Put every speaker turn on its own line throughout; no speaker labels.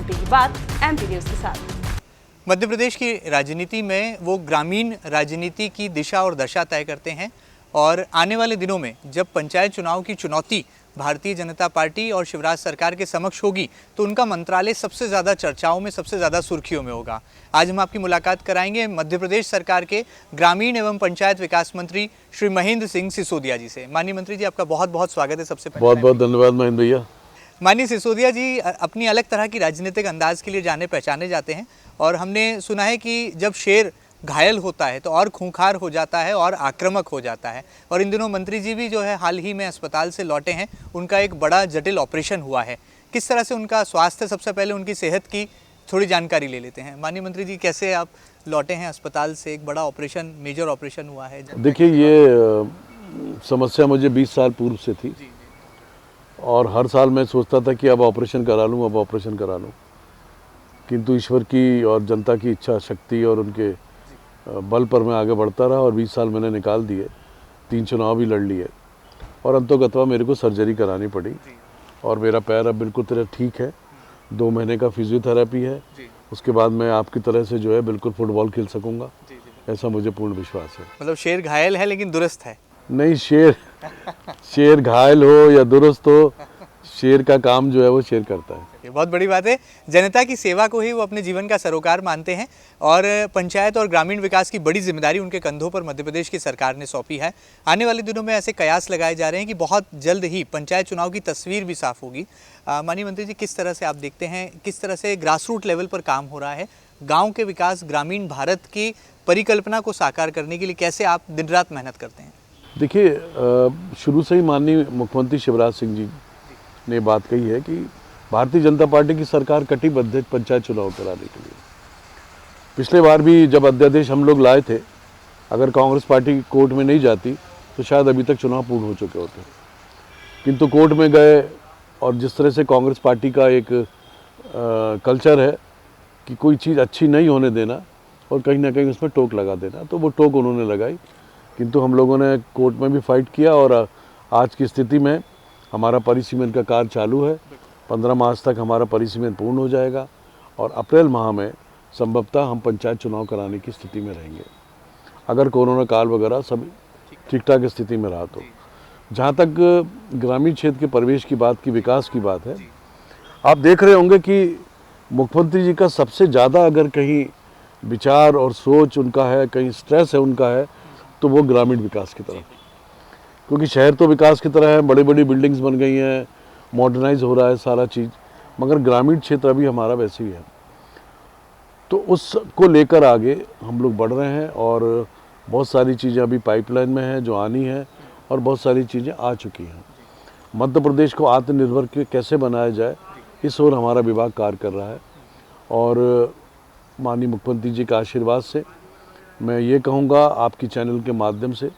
MP की बात MP news के साथ।
मध्य प्रदेश की राजनीति में वो ग्रामीण राजनीति की दिशा और दशा तय करते हैं और आने वाले दिनों में जब पंचायत चुनाव की चुनौती भारतीय जनता पार्टी और शिवराज सरकार के समक्ष होगी तो उनका मंत्रालय सबसे ज़्यादा चर्चाओं में, सबसे ज़्यादा सुर्खियों में होगा। आज हम आपकी मुलाकात कराएंगे मध्य प्रदेश सरकार के ग्रामीण एवं पंचायत विकास मंत्री श्री महेंद्र सिंह सिसोदिया जी से। माननीय मंत्री जी, आपका बहुत बहुत स्वागत है। सबसे पहले
बहुत बहुत धन्यवाद महेंद्र भैया।
माननीय सिसोदिया जी अपनी अलग तरह की राजनीतिक अंदाज के लिए जाने पहचाने जाते हैं और हमने सुना है कि जब शेर घायल होता है तो और खूंखार हो जाता है और आक्रामक हो जाता है। और इन दिनों मंत्री जी भी जो है हाल ही में अस्पताल से लौटे हैं, उनका एक बड़ा जटिल ऑपरेशन हुआ है। किस तरह से उनका स्वास्थ्य, सबसे पहले उनकी सेहत की थोड़ी जानकारी ले लेते हैं। माननीय मंत्री जी, कैसे आप लौटे हैं अस्पताल से? एक बड़ा ऑपरेशन, मेजर ऑपरेशन हुआ है।
देखिए, ये समस्या मुझे 20 साल पूर्व से थी और हर साल मैं सोचता था कि अब ऑपरेशन करा लूँ, अब ऑपरेशन करा लूँ, किंतु ईश्वर की और जनता की इच्छा शक्ति और उनके बल पर मैं आगे बढ़ता रहा और 20 साल मैंने निकाल दिए, 3 चुनाव भी लड़ लिए और अंततः मेरे को सर्जरी करानी पड़ी और मेरा पैर अब बिल्कुल तरह ठीक है। 2 महीने का फिजियोथेरेपी है, उसके बाद मैं आपकी तरह से जो है बिल्कुल फुटबॉल खेल सकूंगा, ऐसा मुझे पूर्ण विश्वास है।
मतलब शेर घायल है लेकिन दुरुस्त है?
नहीं, शेर घायल हो या दुरुस्त हो, शेर का काम जो है वो शेर करता है।
ये बहुत बड़ी बात है। जनता की सेवा को ही वो अपने जीवन का सरोकार मानते हैं और पंचायत और ग्रामीण विकास की बड़ी जिम्मेदारी उनके कंधों पर मध्य प्रदेश की सरकार ने सौंपी है। आने वाले दिनों में ऐसे कयास लगाए जा रहे हैं कि बहुत जल्द ही पंचायत चुनाव की तस्वीर भी साफ होगी। माननीय मंत्री जी, किस तरह से आप देखते हैं, किस तरह से ग्रास रूट लेवल पर काम हो रहा है? गाँव के विकास, ग्रामीण भारत की परिकल्पना को साकार करने के लिए कैसे आप दिन रात मेहनत करते हैं?
देखिए, शुरू से ही माननीय मुख्यमंत्री शिवराज सिंह जी ने बात कही है कि भारतीय जनता पार्टी की सरकार कटिबद्ध है पंचायत चुनाव कराने के लिए। पिछले बार भी जब अध्यादेश हम लोग लाए थे, अगर कांग्रेस पार्टी कोर्ट में नहीं जाती तो शायद अभी तक चुनाव पूर्ण हो चुके होते, किंतु कोर्ट में गए और जिस तरह से कांग्रेस पार्टी का एक कल्चर है कि कोई चीज़ अच्छी नहीं होने देना और कहीं ना कहीं उसमें टोक लगा देना, तो वो टोक उन्होंने लगाई, किंतु हम लोगों ने कोर्ट में भी फाइट किया और आज की स्थिति में हमारा परिसीमन का कार्य चालू है। 15 मार्च तक हमारा परिसीमन पूर्ण हो जाएगा और अप्रैल माह में संभवतः हम पंचायत चुनाव कराने की स्थिति में रहेंगे, अगर कोरोना काल वगैरह सब ठीक ठाक स्थिति में रहा तो। जहाँ तक ग्रामीण क्षेत्र के परिवेश की बात की, विकास की बात है, आप देख रहे होंगे कि मुख्यमंत्री जी का सबसे ज़्यादा अगर कहीं विचार और सोच उनका है, कहीं स्ट्रेस है उनका है, तो वो ग्रामीण विकास की तरफ। क्योंकि शहर तो विकास की तरह है, बड़ी बड़ी बिल्डिंग्स बन गई हैं, मॉडर्नाइज हो रहा है सारा चीज़, मगर ग्रामीण क्षेत्र अभी हमारा वैसे ही है। तो उसको लेकर आगे हम लोग बढ़ रहे हैं और बहुत सारी चीज़ें अभी पाइपलाइन में हैं जो आनी है और बहुत सारी चीज़ें आ चुकी हैं। मध्य प्रदेश को आत्मनिर्भर कैसे बनाया जाए, इस ओर हमारा विभाग कार्य कर रहा है और माननीय मुख्यमंत्री जी के आशीर्वाद से मैं ये कहूँगा आपकी चैनल के माध्यम से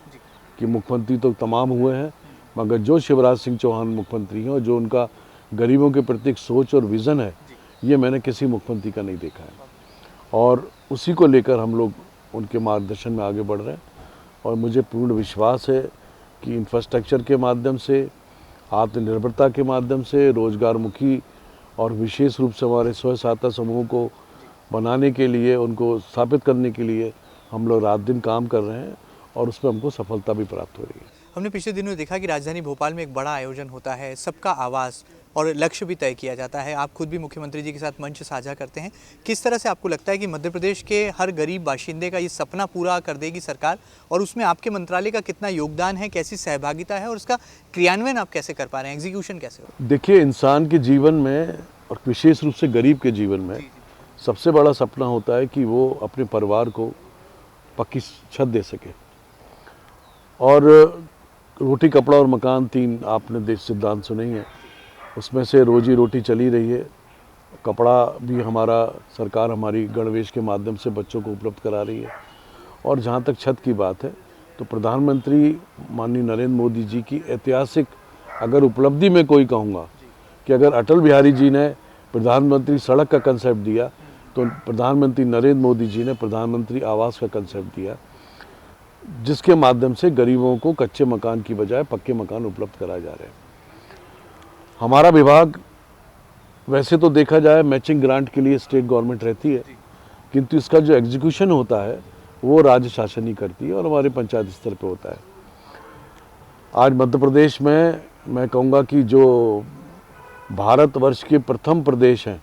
कि मुख्यमंत्री तो तमाम हुए हैं, मगर जो शिवराज सिंह चौहान मुख्यमंत्री हैं और जो उनका गरीबों के प्रति सोच और विज़न है, ये मैंने किसी मुख्यमंत्री का नहीं देखा है और उसी को लेकर हम लोग उनके मार्गदर्शन में आगे बढ़ रहे हैं। और मुझे पूर्ण विश्वास है कि इंफ्रास्ट्रक्चर के माध्यम से, आत्मनिर्भरता के माध्यम से, रोजगारमुखी और विशेष रूप से हमारे स्वयं सहायता समूह को बनाने के लिए, उनको स्थापित करने के लिए हम लोग रात दिन काम कर रहे हैं और उसमें हमको सफलता भी प्राप्त हो रही है।
हमने पिछले दिनों देखा कि राजधानी भोपाल में एक बड़ा आयोजन होता है, सबका आवाज़, और लक्ष्य भी तय किया जाता है। आप खुद भी मुख्यमंत्री जी के साथ मंच साझा करते हैं। किस तरह से आपको लगता है कि मध्य प्रदेश के हर गरीब बाशिंदे का ये सपना पूरा कर देगी सरकार, और उसमें आपके मंत्रालय का कितना योगदान है, कैसी सहभागिता है और उसका क्रियान्वयन आप कैसे कर पा रहे हैं, एग्जीक्यूशन कैसे हो?
देखिए, इंसान के जीवन में और विशेष रूप से गरीब के जीवन में सबसे बड़ा सपना होता है कि वो अपने परिवार को पक्की छत दे सके और रोटी, कपड़ा और मकान, 3 आपने देश सिद्धांत सुने ही हैं, उसमें से रोजी रोटी चली रही है। कपड़ा भी हमारा सरकार हमारी गणवेश के माध्यम से बच्चों को उपलब्ध करा रही है और जहाँ तक छत की बात है तो प्रधानमंत्री माननीय नरेंद्र मोदी जी की ऐतिहासिक अगर उपलब्धि में कोई कहूँगा कि अगर अटल बिहारी जी ने प्रधानमंत्री सड़क का कंसेप्ट दिया तो प्रधानमंत्री नरेंद्र मोदी जी ने प्रधानमंत्री आवास का कंसेप्ट दिया, जिसके माध्यम से गरीबों को कच्चे मकान की बजाय पक्के मकान उपलब्ध कराए जा रहे हैं। हमारा विभाग वैसे तो देखा जाए मैचिंग ग्रांट के लिए स्टेट गवर्नमेंट रहती है, किंतु इसका जो एग्जीक्यूशन होता है वो राज्य शासन ही करती है और हमारे पंचायत स्तर पे होता है। आज मध्य प्रदेश में मैं कहूँगा कि जो भारतवर्ष के प्रथम प्रदेश हैं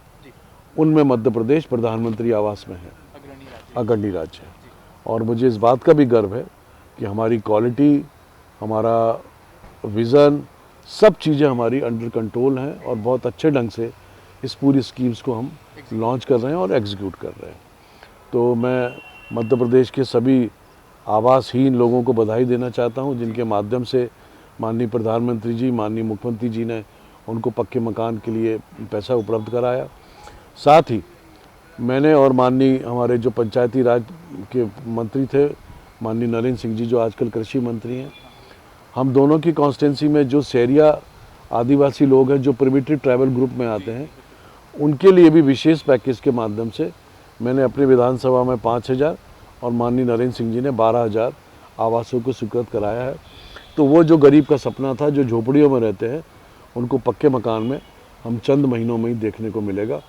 उनमें मध्य प्रदेश प्रधानमंत्री आवास में है, अग्रणी राज्य है। और मुझे इस बात का भी गर्व है कि हमारी क्वालिटी, हमारा विज़न, सब चीज़ें हमारी अंडर कंट्रोल हैं और बहुत अच्छे ढंग से इस पूरी स्कीम्स को हम लॉन्च कर रहे हैं और एग्जीक्यूट कर रहे हैं। तो मैं मध्य प्रदेश के सभी आवासहीन लोगों को बधाई देना चाहता हूं, जिनके माध्यम से माननीय प्रधानमंत्री जी, माननीय मुख्यमंत्री जी ने उनको पक्के मकान के लिए पैसा उपलब्ध कराया। साथ ही मैंने और माननीय हमारे जो पंचायती राज के मंत्री थे, माननीय नरेंद्र सिंह जी जो आजकल कृषि मंत्री हैं, हम दोनों की कॉन्स्टिट्यूंसी में जो शहरिया आदिवासी लोग हैं जो प्रिमिटिव ट्राइबल ग्रुप में आते हैं, उनके लिए भी विशेष पैकेज के माध्यम से मैंने अपनी विधानसभा में 5,000 और माननीय नरेंद्र सिंह जी ने 12,000 आवासों को स्वीकृत कराया है। तो वो जो गरीब का सपना था, जो झोपड़ियों में रहते हैं, उनको पक्के मकान में हम चंद महीनों में ही देखने को मिलेगा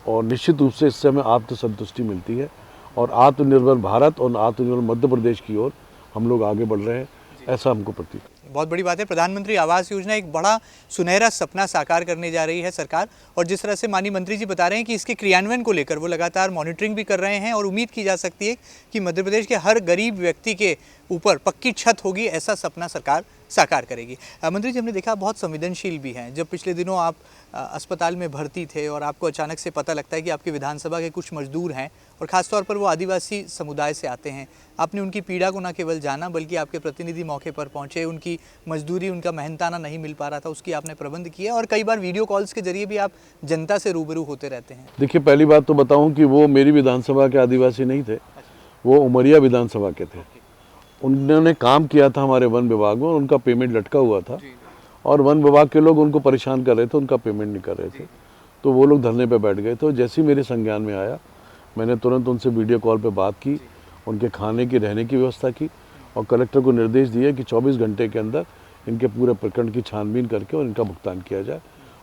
और निश्चित रूप से इससे हमें आत्मसंतुष्टि मिलती है और आत्मनिर्भर भारत और आत्मनिर्भर मध्य प्रदेश की ओर हम लोग आगे बढ़ रहे हैं, ऐसा हमको प्रतीत।
बहुत बड़ी बात है। प्रधानमंत्री आवास योजना एक बड़ा सुनहरा सपना साकार करने जा रही है सरकार, और जिस तरह से माननीय मंत्री जी बता रहे हैं कि इसके क्रियान्वयन को लेकर वो लगातार मॉनिटरिंग भी कर रहे हैं और उम्मीद की जा सकती है कि मध्य प्रदेश के हर गरीब व्यक्ति के ऊपर पक्की छत होगी, ऐसा सपना सरकार साकार करेगी। मंत्री जी, हमने देखा बहुत संवेदनशील भी हैं। जब पिछले दिनों आप अस्पताल में भर्ती थे और आपको अचानक से पता लगता है कि आपके विधानसभा के कुछ मजदूर हैं और ख़ासतौर पर वो आदिवासी समुदाय से आते हैं, आपने उनकी पीड़ा को न केवल जाना बल्कि आपके प्रतिनिधि मौके पर पहुंचे, उनकी मजदूरी, उनका मेहनताना नहीं मिल पा रहा था, उसकी आपने प्रबंध किया और कई बार वीडियो कॉल्स के जरिए भी आप जनता से रूबरू होते रहते हैं।
देखिए, पहली बात तो बताऊं कि वो मेरी विधानसभा के आदिवासी नहीं थे, वो उमरिया विधानसभा के थे। उन्होंने काम किया था हमारे वन विभाग में और उनका पेमेंट लटका हुआ था और वन विभाग के लोग उनको परेशान कर रहे थे, उनका पेमेंट नहीं कर रहे थे, तो वो लोग धरने पे बैठ गए। तो जैसे ही मेरे संज्ञान में आया, मैंने तुरंत उनसे वीडियो कॉल पे बात की, उनके खाने की, रहने की व्यवस्था की और कलेक्टर को निर्देश दिए कि 24 घंटे के अंदर इनके पूरे प्रकरण की छानबीन करके और इनका भुगतान किया जाए।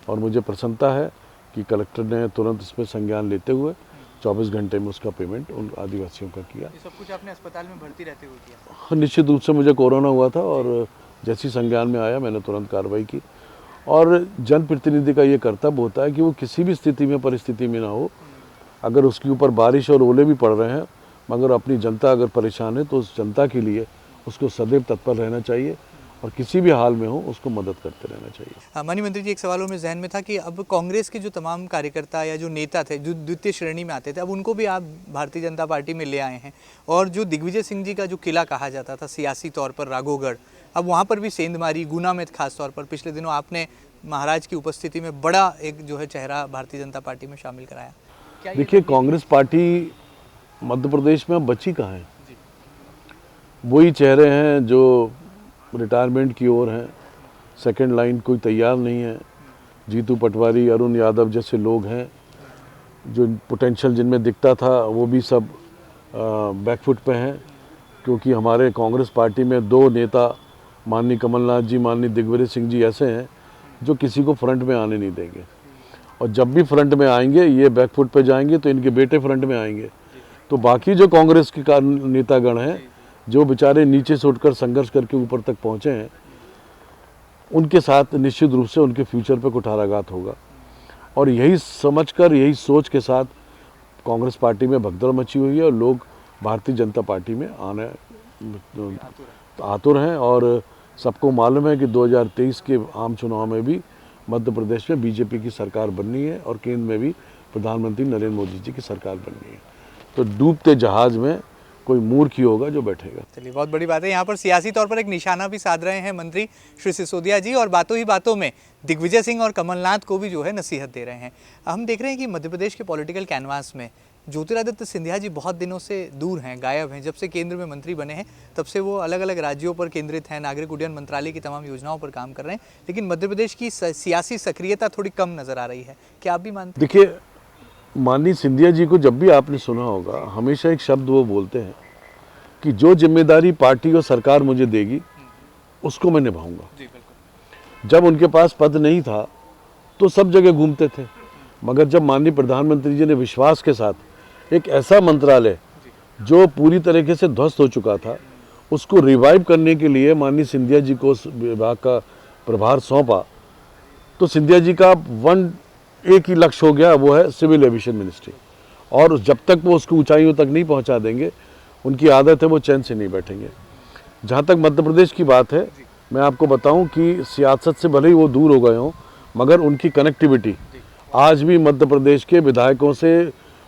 और मुझे प्रसन्नता है कि कलेक्टर ने तुरंत इसमें संज्ञान लेते हुए 24 घंटे में उसका पेमेंट उन आदिवासियों का किया।
ये सब कुछ आपने अस्पताल में भर्ती रहते हुए किया?
हाँ, निश्चित रूप से मुझे कोरोना हुआ था और जैसी संज्ञान में आया मैंने तुरंत कार्रवाई की। और जनप्रतिनिधि का ये कर्तव्य होता है कि वो किसी भी स्थिति में, परिस्थिति में ना हो, अगर उसके ऊपर बारिश और ओले भी पड़ रहे हैं, मगर अपनी जनता अगर परेशान है तो उस जनता के लिए उसको सदैव तत्पर रहना चाहिए और किसी भी हाल में हो उसको मदद करते रहना चाहिए।
माननीय मंत्री जी, एक सवालों में जहन में था कि अब कांग्रेस के जो तमाम कार्यकर्ता या जो नेता थे जो द्वितीय श्रेणी में आते थे, अब उनको भी आप भारतीय जनता पार्टी में ले आए हैं और जो दिग्विजय सिंह जी का जो किला कहा जाता था सियासी तौर पर राघोगढ़, अब वहाँ पर भी सेंधमारी, गुना में खास तौर पर पिछले दिनों आपने महाराज की उपस्थिति में बड़ा एक जो है चेहरा भारतीय जनता पार्टी में शामिल कराया।
देखिए, कांग्रेस पार्टी मध्य प्रदेश में अब बची कहाँ है? वही चेहरे हैं जो रिटायरमेंट की ओर हैं, सेकंड लाइन कोई तैयार नहीं है। जीतू पटवारी, अरुण यादव जैसे लोग हैं, जो पोटेंशियल जिनमें दिखता था वो भी सब बैकफुट पे हैं, क्योंकि हमारे कांग्रेस पार्टी में दो नेता, माननीय कमलनाथ जी, माननीय दिग्विजय सिंह जी ऐसे हैं जो किसी को फ्रंट में आने नहीं देंगे। और जब भी फ्रंट में आएंगे, ये बैकफुट पे जाएंगे तो इनके बेटे फ्रंट में आएंगे। तो बाकी जो कांग्रेस के नेतागण हैं, जो बेचारे नीचे से उठकर संघर्ष करके ऊपर तक पहुंचे हैं, उनके साथ निश्चित रूप से उनके फ्यूचर पे कुठाराघात होगा। और यही समझकर, यही सोच के साथ कांग्रेस पार्टी में भगदड़ मची हुई है और लोग भारतीय जनता पार्टी में आने आतुर हैं। और सबको मालूम है कि 2023 के आम चुनाव में भी मध्य प्रदेश में बीजेपी की सरकार बननी है और केंद्र में भी प्रधानमंत्री नरेंद्र मोदी जी की सरकार बननी है। तो डूबते जहाज में कोई मूर्ख ही होगा जो बैठेगा।
चलिए, बहुत बड़ी बात है। यहाँ पर सियासी तौर पर एक निशाना भी साध रहे हैं मंत्री श्री सिसोदिया जी और बातों ही बातों में दिग्विजय सिंह और कमलनाथ को भी जो है नसीहत दे रहे हैं। हम देख रहे हैं कि मध्य प्रदेश के पॉलिटिकल कैनवास में ज्योतिरादित्य सिंधिया जी बहुत दिनों से दूर हैं, गायब हैं। जब से केंद्र में मंत्री बने हैं तब से वो अलग अलग राज्यों पर केंद्रित हैं, नागरिक उड्डयन मंत्रालय की तमाम योजनाओं पर काम कर रहे हैं, लेकिन मध्य प्रदेश की सियासी सक्रियता थोड़ी कम नजर आ रही है। क्या आप भी मानते हैं?
देखिए, माननीय सिंधिया जी को जब भी आपने सुना होगा, हमेशा एक शब्द वो बोलते हैं कि जो जिम्मेदारी पार्टी और सरकार मुझे देगी उसको मैं निभाऊंगा। जब उनके पास पद नहीं था तो सब जगह घूमते थे, मगर जब माननीय प्रधानमंत्री जी ने विश्वास के साथ एक ऐसा मंत्रालय जो पूरी तरीके से ध्वस्त हो चुका था उसको रिवाइव करने के लिए माननीय सिंधिया जी को उस विभाग का प्रभार सौंपा, तो सिंधिया जी का एक ही लक्ष्य हो गया, वो है सिविल एविएशन मिनिस्ट्री। और जब तक वो उसकी ऊंचाइयों तक नहीं पहुंचा देंगे, उनकी आदत है वो चैन से नहीं बैठेंगे। जहाँ तक मध्य प्रदेश की बात है, मैं आपको बताऊं कि सियासत से भले ही वो दूर हो गए हों, मगर उनकी कनेक्टिविटी आज भी मध्य प्रदेश के विधायकों से,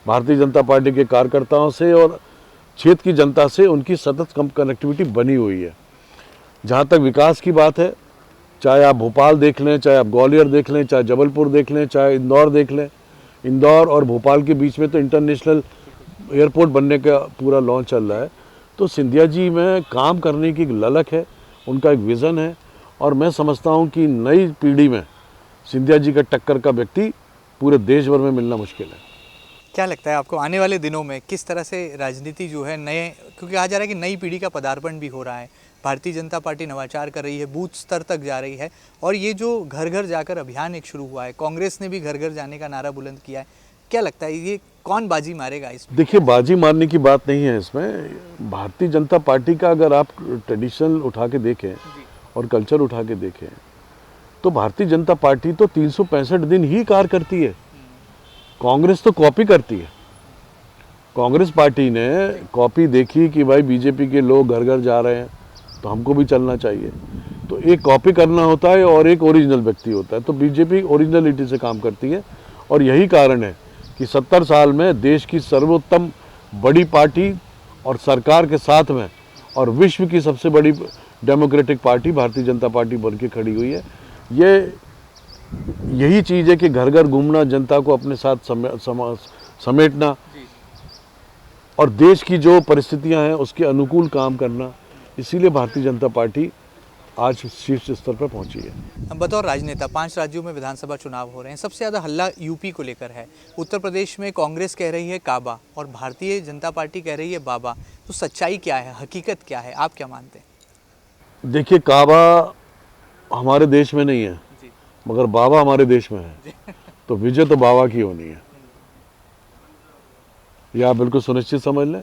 भारतीय जनता पार्टी के कार्यकर्ताओं से और क्षेत्र की जनता से उनकी सतत कनेक्टिविटी बनी हुई है। जहाँ तक विकास की बात है, चाहे आप भोपाल देख लें, चाहे आप ग्वालियर देख लें, चाहे जबलपुर देख लें, चाहे इंदौर देख लें, इंदौर और भोपाल के बीच में तो इंटरनेशनल एयरपोर्ट बनने का पूरा लॉन्च चल रहा है। तो सिंधिया जी में काम करने की एक ललक है, उनका एक विज़न है, और मैं समझता हूँ कि नई पीढ़ी में सिंधिया जी का टक्कर का व्यक्ति पूरे देश भर में मिलना मुश्किल है।
क्या लगता है आपको आने वाले दिनों में किस तरह से राजनीति जो है नए, क्योंकि कहा जा रहा है कि नई पीढ़ी का पदार्पण भी हो रहा है, भारतीय जनता पार्टी नवाचार कर रही है, बूथ स्तर तक जा रही है, और ये जो घर घर जाकर अभियान एक शुरू हुआ है, कांग्रेस ने भी घर घर जाने का नारा बुलंद किया है, क्या लगता है ये कौन बाजी मारेगा इसमें?
देखिए, बाजी मारने की बात नहीं है इसमें। भारतीय जनता पार्टी का अगर आप ट्रेडिशन उठा के देखें और कल्चर उठा के देखें तो भारतीय जनता पार्टी तो 365 दिन ही कार्य करती है। कांग्रेस तो कॉपी करती है। कांग्रेस पार्टी ने कॉपी देखी कि भाई बीजेपी के लोग घर घर जा रहे हैं तो हमको भी चलना चाहिए, तो एक कॉपी करना होता है और एक ओरिजिनल व्यक्ति होता है। तो बीजेपी ओरिजिनलिटी से काम करती है, और यही कारण है कि 70 साल में देश की सर्वोत्तम बड़ी पार्टी और सरकार के साथ में और विश्व की सबसे बड़ी democratic party Bharatiya Janata party बन के खड़ी हुई है। यही चीज़ है कि घर घर घूमना, जनता को अपने साथ समेटना और देश की जो परिस्थितियां हैं उसके अनुकूल काम करना, इसीलिए भारतीय जनता पार्टी आज शीर्ष स्तर पर पहुंची है।
बतौर राजनेता 5 राज्यों में विधानसभा चुनाव हो रहे हैं, सबसे ज़्यादा हल्ला यूपी को लेकर है। उत्तर प्रदेश में कांग्रेस कह रही है काबा और भारतीय जनता पार्टी कह रही है बाबा। तो सच्चाई क्या है, हकीकत क्या है, आप क्या मानते हैं?
देखिए, काबा हमारे देश में नहीं है, मगर बाबा हमारे देश में है, तो विजय तो बाबा की होनी है। यह आप बिल्कुल सुनिश्चित समझ लें।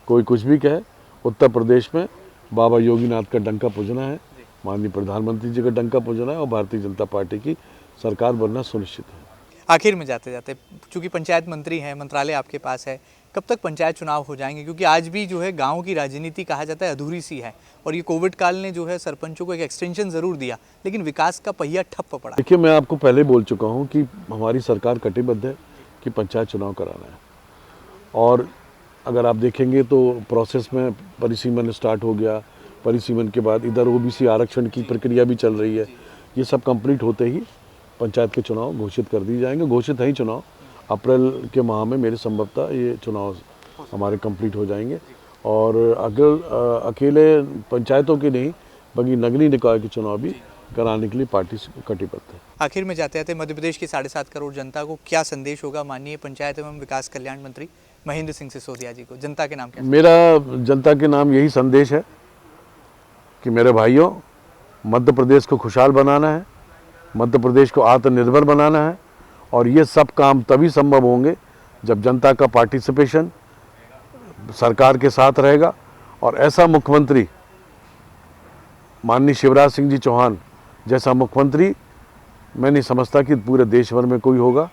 कोई कुछ भी कहे, उत्तर प्रदेश में बाबा योगीनाथ का डंका पूजना है, माननीय प्रधानमंत्री जी का डंका पूजना है, और भारतीय जनता पार्टी की सरकार बनना सुनिश्चित है।
आखिर में जाते जाते, चूंकि पंचायत मंत्री हैं, मंत्रालय आपके पास है, कब तक पंचायत चुनाव हो जाएंगे? क्योंकि आज भी जो है गाँव की राजनीति कहा जाता है अधूरी सी है, और ये कोविड काल ने जो है सरपंचों को एक एक्सटेंशन ज़रूर दिया, लेकिन विकास का पहिया ठप्प पड़ा।
देखिए, मैं आपको पहले बोल चुका हूँ कि हमारी सरकार कटिबद्ध है कि पंचायत चुनाव कराना है, और अगर आप देखेंगे तो प्रोसेस में परिसीमन स्टार्ट हो गया। परिसीमन के बाद इधर ओबीसी आरक्षण की प्रक्रिया भी चल रही है। ये सब कंप्लीट होते ही पंचायत के चुनाव घोषित कर दिए जाएंगे। घोषित है ही चुनाव, अप्रैल के माह में मेरे संभवतः ये चुनाव हमारे कंप्लीट हो जाएंगे। और अगर अकेले पंचायतों के नहीं बल्कि नगरीय निकाय के चुनाव भी कराने के लिए पार्टी कटिबद्ध है।
आखिर में जाते जाते मध्य प्रदेश की 7.5 करोड़ जनता को क्या संदेश होगा माननीय पंचायत एवं विकास कल्याण मंत्री महेंद्र सिंह सिसोदिया जी को? जनता के नाम क्या?
मेरा जनता के नाम यही संदेश है कि मेरे भाइयों, मध्य प्रदेश को खुशहाल बनाना है, मध्य प्रदेश को आत्मनिर्भर बनाना है, और ये सब काम तभी संभव होंगे जब जनता का पार्टिसिपेशन सरकार के साथ रहेगा। और ऐसा मुख्यमंत्री माननीय शिवराज सिंह जी चौहान जैसा मुख्यमंत्री मैं नहीं समझता कि पूरे देश भर में कोई होगा।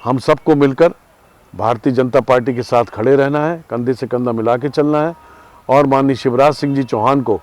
हम सबको मिलकर भारतीय जनता पार्टी के साथ खड़े रहना है, कंधे से कंधा मिला के चलना है, और माननीय शिवराज सिंह जी चौहान को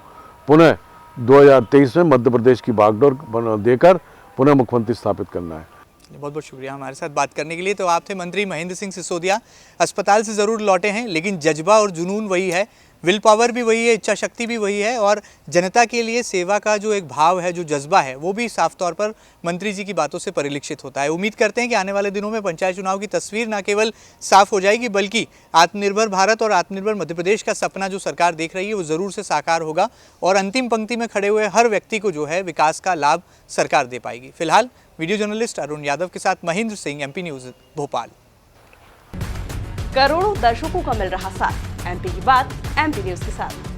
पुनः 2023 में मध्य प्रदेश की बागडोर देकर पुनः मुख्यमंत्री स्थापित करना है।
बहुत बहुत शुक्रिया हमारे साथ बात करने के लिए। तो आप थे मंत्री महेंद्र सिंह सिसोदिया। अस्पताल से ज़रूर लौटे हैं, लेकिन जज्बा और जुनून वही है, विल पावर भी वही है, इच्छा शक्ति भी वही है, और जनता के लिए सेवा का जो एक भाव है, जो जज्बा है, वो भी साफ तौर पर मंत्री जी की बातों से परिलक्षित होता है। उम्मीद करते हैं कि आने वाले दिनों में पंचायत चुनाव की तस्वीर न केवल साफ हो जाएगी, बल्कि आत्मनिर्भर भारत और आत्मनिर्भर मध्य प्रदेश का सपना जो सरकार देख रही है वो ज़रूर से साकार होगा, और अंतिम पंक्ति में खड़े हुए हर व्यक्ति को जो है विकास का लाभ सरकार दे पाएगी। फिलहाल वीडियो जर्नलिस्ट अरुण यादव के साथ महेंद्र सिंह, एमपी न्यूज़, भोपाल।
करोड़ों दर्शकों का मिल रहा साथ, एमपी की बात एमपी न्यूज़ के साथ।